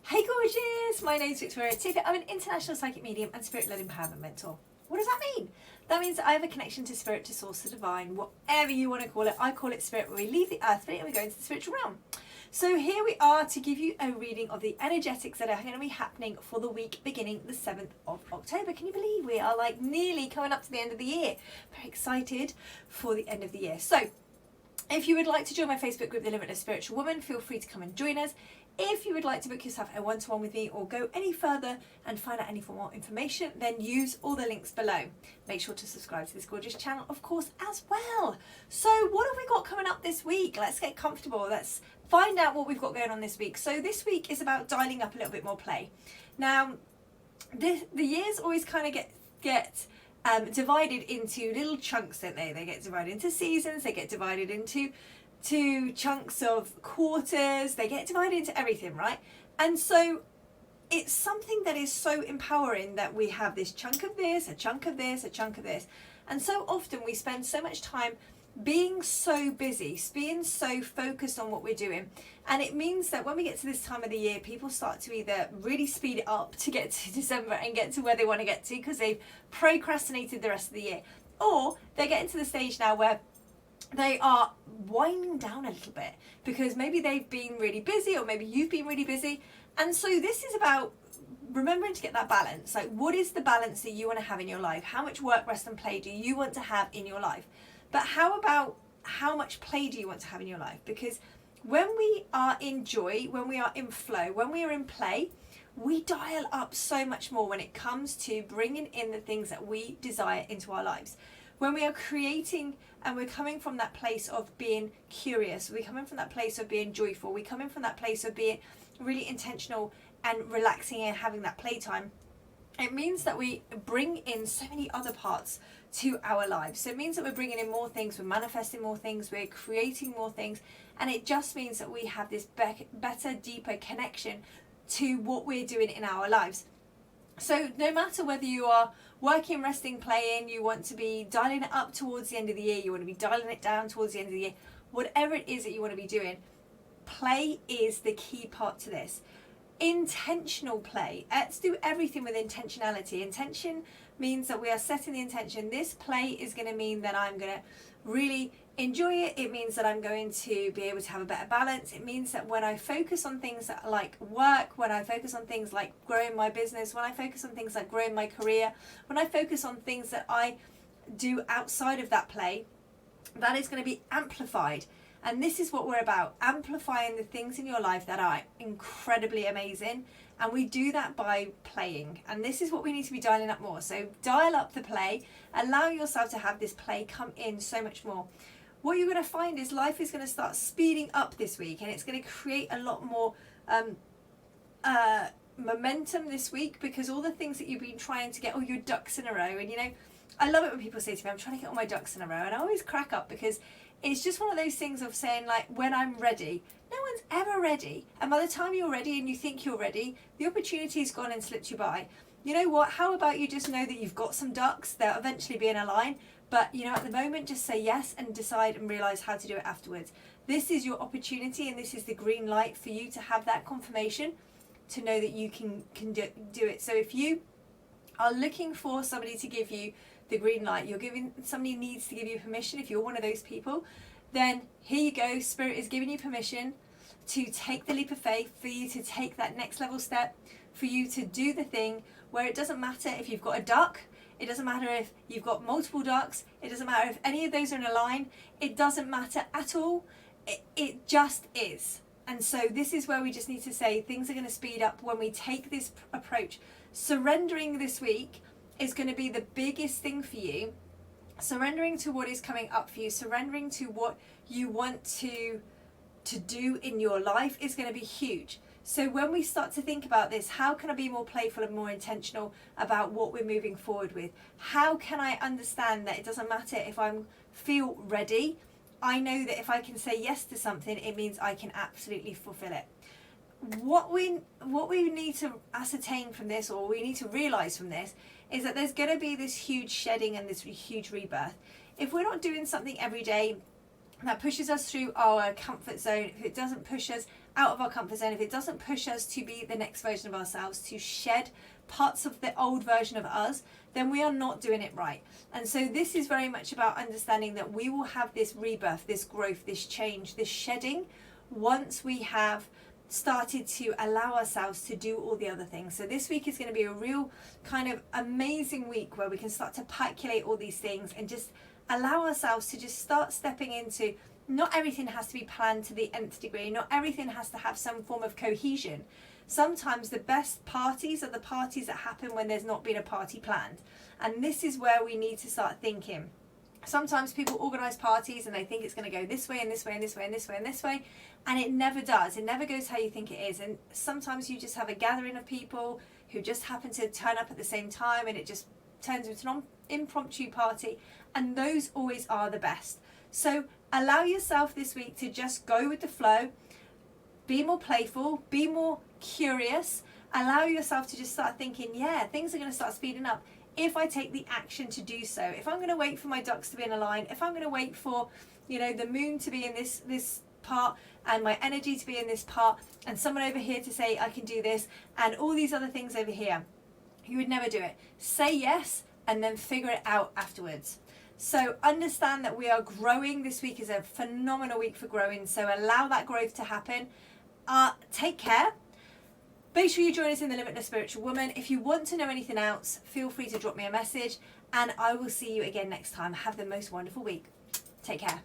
Hey gorgeous, my name's Victoria Tippett. I'm an international psychic medium and spirit-led empowerment mentor. What does that mean? That means I have a connection to spirit, to source, to divine, whatever you want to call it. I call it spirit, where we leave the earthly and we go into the spiritual realm. So here we are to give you a reading of the energetics that are going to be happening for the week beginning the 7th of October. Can you believe we are like nearly coming up to the end of the year? Very excited for the end of the year. So if you would like to join my Facebook group, The Limitless Spiritual Woman, feel free to come and join us. If you would like to book yourself a one-to-one with me or go any further and find out any more information, then use all the links below. Make sure to subscribe to this gorgeous channel, of course, as well. So what have we got coming up this week? Let's get comfortable. Let's find out what we've got going on this week. So this week is about dialing up a little bit more play. Now, the years always kind of get divided into little chunks, don't they? They get divided into seasons, they get divided into chunks of quarters, they get divided into everything, right? And so it's something that is so empowering that we have this chunk of this, a chunk of this, a chunk of this. And so often we spend so much time being so busy, being so focused on what we're doing. And it means that when we get to this time of the year, people start to either really speed it up to get to December and get to where they want to get to because they've procrastinated the rest of the year. Or they're getting to the stage now where they are winding down a little bit because maybe they've been really busy or maybe you've been really busy. And so this is about remembering to get that balance. Like, what is the balance that you want to have in your life? How much work, rest and play do you want to have in your life? But how about how much play do you want to have in your life? Because when we are in joy, when we are in flow, when we are in play, we dial up so much more when it comes to bringing in the things that we desire into our lives. When we are creating and we're coming from that place of being curious, we're coming from that place of being joyful, we're coming from that place of being really intentional and relaxing and having that playtime, it means that we bring in so many other parts to our lives. So it means that we're bringing in more things, we're manifesting more things, we're creating more things, and it just means that we have this better, deeper connection to what we're doing in our lives. So no matter whether you are working, resting, playing, you want to be dialing it up towards the end of the year, you want to be dialing it down towards the end of the year, whatever it is that you want to be doing, play is the key part to this. Intentional play. Let's do everything with intentionality. Intention means that we are setting the intention. This play is going to mean that I'm going to really enjoy it. It means that I'm going to be able to have a better balance. It means that when I focus on things that like work, when I focus on things like growing my business, when I focus on things like growing my career, when I focus on things that I do outside of that play, that is going to be amplified. And this is what we're about, amplifying the things in your life that are incredibly amazing. And we do that by playing. And this is what we need to be dialing up more. So dial up the play, allow yourself to have this play come in so much more. What you're going to find is life is going to start speeding up this week, and it's going to create a lot more momentum this week, because all the things that you've been trying to get all your ducks in a row. And you know, I love it when people say to me, I'm trying to get all my ducks in a row. And I always crack up because it's just one of those things of saying, like, when I'm ready. No one's ever ready. And by the time you're ready and you think you're ready, the opportunity's gone and slipped you by. You know what? How about you just know that you've got some ducks, they'll eventually be in a line. But, you know, at the moment, just say yes and decide and realise how to do it afterwards. This is your opportunity, and this is the green light for you to have that confirmation to know that you can do it. So if you are looking for somebody to give you the green light, somebody needs to give you permission, if you're one of those people, then here you go. Spirit is giving you permission to take the leap of faith, for you to take that next level step, for you to do the thing where it doesn't matter if you've got a duck, it doesn't matter if you've got multiple ducks, it doesn't matter if any of those are in a line, it doesn't matter at all. It just is. And so this is where we just need to say things are going to speed up when we take this approach. Surrendering this week is going to be the biggest thing for you. Surrendering to what is coming up for you, surrendering to what you want to do in your life is going to be huge. So when we start to think about this, how can I be more playful and more intentional about what we're moving forward with? How can I understand that it doesn't matter if I feel ready? I know that if I can say yes to something, it means I can absolutely fulfill it. What we need to ascertain from this, or we need to realize from this, is that there's going to be this huge shedding and this huge rebirth. If we're not doing something every day, that pushes us through our comfort zone, if it doesn't push us out of our comfort zone, if it doesn't push us to be the next version of ourselves, to shed parts of the old version of us, then we are not doing it right. And so this is very much about understanding that we will have this rebirth, this growth, this change, this shedding once we have started to allow ourselves to do all the other things. So this week is going to be a real kind of amazing week where we can start to calculate all these things and just allow ourselves to just start stepping into, not everything has to be planned to the nth degree, not everything has to have some form of cohesion. Sometimes the best parties are the parties that happen when there's not been a party planned. And this is where we need to start thinking. Sometimes people organise parties and they think it's going to go this way and this way and this way and this way and this way, and it never does. It never goes how you think it is. And sometimes you just have a gathering of people who just happen to turn up at the same time, and it just turns into an impromptu party, and those always are the best. So allow yourself this week to just go with the flow, be more playful, be more curious, allow yourself to just start thinking, yeah, things are going to start speeding up if I take the action to do so. If I'm going to wait for my ducks to be in a line, if I'm going to wait for, you know, the moon to be in this part and my energy to be in this part and someone over here to say I can do this and all these other things over here, you would never do it. Say yes and then figure it out afterwards. So understand that we are growing. This week is a phenomenal week for growing, so allow that growth to happen. Take care. Make sure you join us in the Limitless Spiritual Woman. If you want to know anything else, feel free to drop me a message, and I will see you again next time. Have the most wonderful week. Take care.